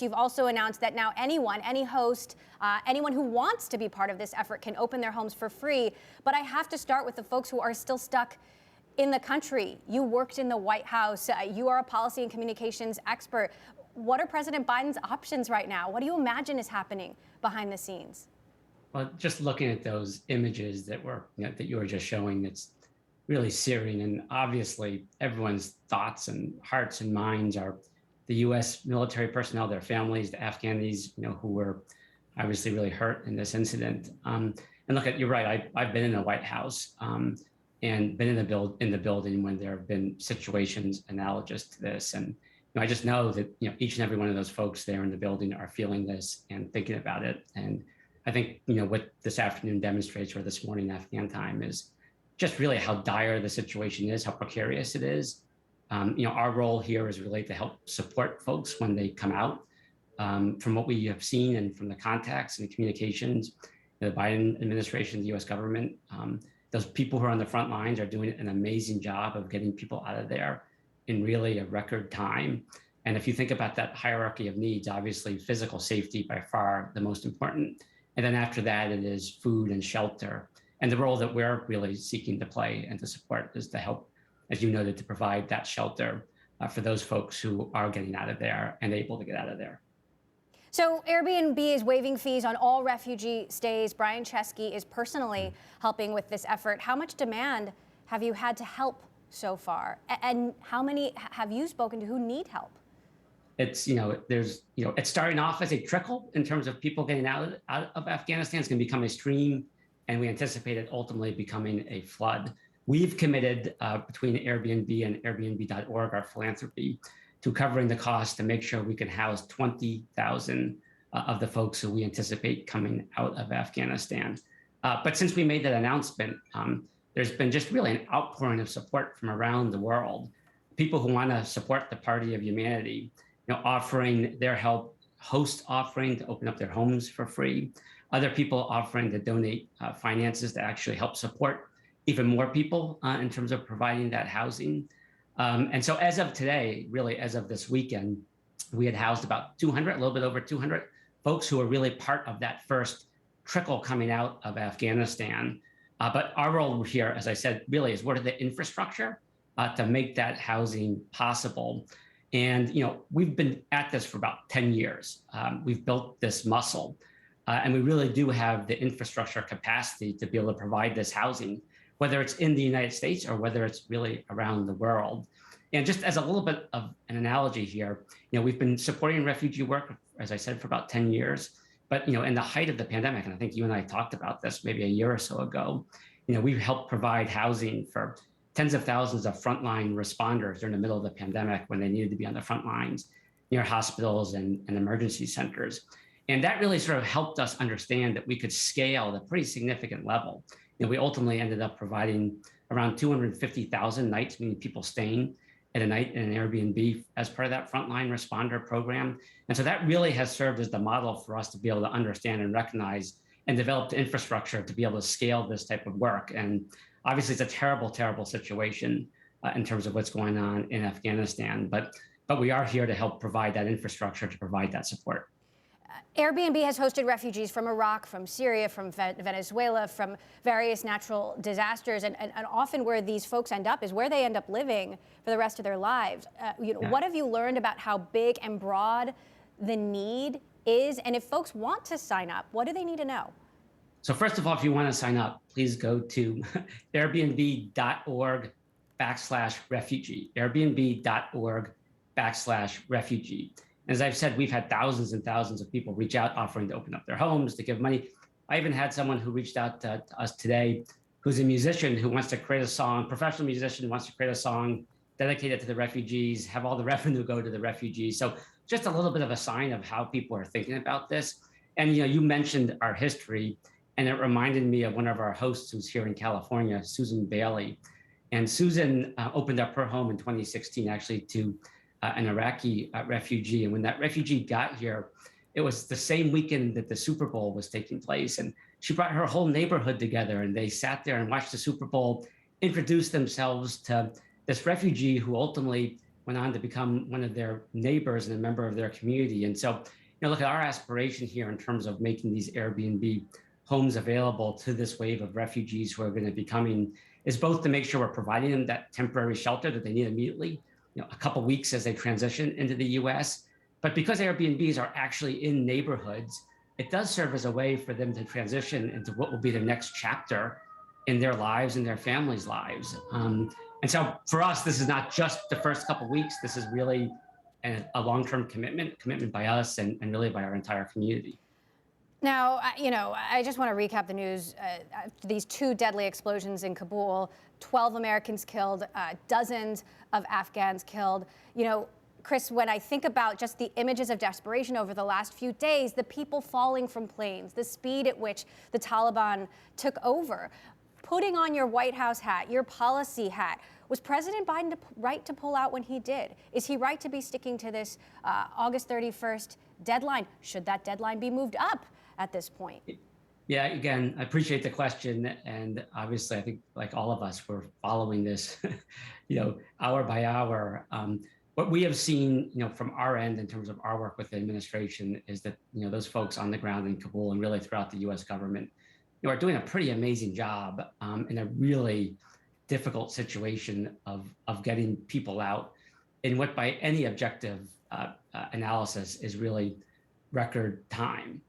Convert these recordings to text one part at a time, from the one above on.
You've also announced that now any host, anyone who wants to be part of this effort can open their homes for free. But I have to start with the folks who are still stuck in the country. You worked in the White House. You are a policy and communications expert. What are President Biden's options right now? What do you imagine is happening behind the scenes? Well, just looking at those images that you were just showing, it's really searing. And obviously, everyone's thoughts and hearts and minds are the U.S. military personnel, their families, the Afghanis, who were obviously really hurt in this incident. And you're right. I've been in the White House and been in the building when there have been situations analogous to this. And I just know that each and every one of those folks there in the building are feeling this and thinking about it. And I think what this afternoon demonstrates, or this morning Afghan time, is just really how dire the situation is, how precarious it is. Our role here is really to help support folks when they come out. From what we have seen and from the contacts and the communications, the Biden administration, the U.S. government, those people who are on the front lines are doing an amazing job of getting people out of there in really a record time. And if you think about that hierarchy of needs, obviously physical safety by far the most important. And then after that, it is food and shelter. And the role that we're really seeking to play and to support is to help, as you noted, to provide that shelter for those folks who are getting out of there and able to get out of there. So Air BNB is waiving fees on all refugee stays. Brian Chesky is personally helping with this effort. How much demand have you had to help so far? And how many have you spoken to who need help? It's, it's starting off as a trickle in terms of people getting out of Afghanistan. It's going to become a stream, and we anticipate it ultimately becoming a flood. We've committed between Airbnb and Airbnb.org, our philanthropy, to covering the cost to make sure we can house 20,000 of the folks who we anticipate coming out of Afghanistan. But since we made that announcement, there's been just really an outpouring of support from around the world. People who want to support the party of humanity, offering their help, host offering to open up their homes for free, other people offering to donate finances to actually help support even more people in terms of providing that housing. And so as of today, really as of this weekend, we had housed about 200, a little bit over 200 folks who are really part of that first trickle coming out of Afghanistan. But our role here, as I said, really is what are the infrastructure to make that housing possible. And we've been at this for about 10 years. We've built this muscle, and we really do have the infrastructure capacity to be able to provide this housing, whether it's in the United States or whether it's really around the world. And just as a little bit of an analogy here, we've been supporting refugee work, as I said, for about 10 years. But in the height of the pandemic, and I think you and I talked about this maybe a year or so ago, we've helped provide housing for tens of thousands of frontline responders during the middle of the pandemic when they needed to be on the front lines near hospitals and emergency centers. And that really sort of helped us understand that we could scale at a pretty significant level. We ultimately ended up providing around 250,000 nights, meaning people staying at a night in an Airbnb as part of that frontline responder program. And so that really has served as the model for us to be able to understand and recognize and develop the infrastructure to be able to scale this type of work. And obviously, it's a terrible, terrible situation in terms of what's going on in Afghanistan. But we are here to help provide that infrastructure, to provide that support. Airbnb has hosted refugees from Iraq, from Syria, from Venezuela, from various natural disasters. And often where these folks end up is where they end up living for the rest of their lives. What have you learned about how big and broad the need is? And if folks want to sign up, what do they need to know? So first of all, if you want to sign up, please go to airbnb.org/refugee, airbnb.org/refugee. As I've said, we've had thousands and thousands of people reach out offering to open up their homes, to give money. I even had someone who reached out to us today who's a musician who wants to create a song, professional musician who wants to create a song dedicated to the refugees, have all the revenue go to the refugees. So just a little bit of a sign of how people are thinking about this. And you mentioned our history, and it reminded me of one of our hosts who's here in California, Susan Bailey. And Susan opened up her home in 2016, actually, to an Iraqi refugee. And when that refugee got here, it was the same weekend that the Super Bowl was taking place. And she brought her whole neighborhood together, and they sat there and watched the Super Bowl, introduced themselves to this refugee who ultimately went on to become one of their neighbors and a member of their community. And so, look at our aspiration here in terms of making these Airbnb homes available to this wave of refugees who are going to be coming is both to make sure we're providing them that temporary shelter that they need immediately, a couple weeks as they transition into the US. But because Airbnbs are actually in neighborhoods, it does serve as a way for them to transition into what will be the next chapter in their lives and their families' lives. And so for us, this is not just the first couple weeks. This is really a long-term commitment by us and really by our entire community. Now, I just want to recap the news. These two deadly explosions in Kabul, 12 Americans killed, dozens of Afghans killed. Chris, when I think about just the images of desperation over the last few days, the people falling from planes, the speed at which the Taliban took over, putting on your White House hat, your policy hat, was President Biden right to pull out when he did? Is he right to be sticking to this August 31st deadline? Should that deadline be moved up at this point? Yeah, again, I appreciate the question. And obviously, I think like all of us, we're following this, hour by hour. What we have seen, from our end in terms of our work with the administration is that, those folks on the ground in Kabul and really throughout the US government, are doing a pretty amazing job in a really difficult situation of getting people out in what by any objective analysis is really record time.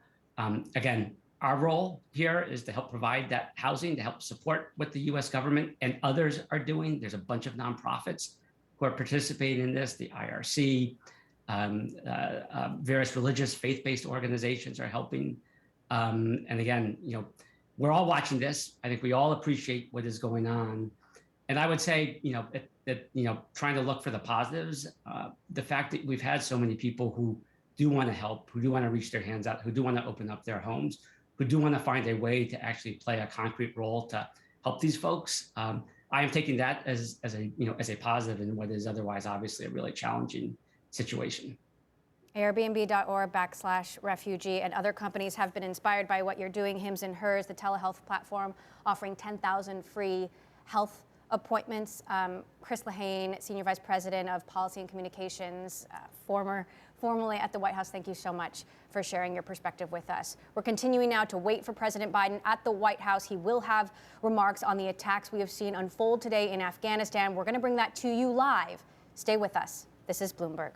Again, our role here is to help provide that housing, to help support what the US government and others are doing. There's a bunch of nonprofits who are participating in this, the IRC, various religious faith-based organizations are helping. And again, we're all watching this. I think we all appreciate what is going on. And I would say, trying to look for the positives, the fact that we've had so many people who do want to help, who do want to reach their hands out, who do want to open up their homes, who do want to find a way to actually play a concrete role to help these folks. I am taking that as a positive in what is otherwise obviously a really challenging situation. Airbnb.org/refugee and other companies have been inspired by what you're doing. Hims and Hers, the telehealth platform offering 10,000 free health appointments. Chris Lehane, Senior Vice President of Policy and Communications, formerly at the White House, thank you so much for sharing your perspective with us. We're continuing now to wait for President Biden at the White House. He will have remarks on the attacks we have seen unfold today in Afghanistan. We're going to bring that to you live. Stay with us. This is Bloomberg.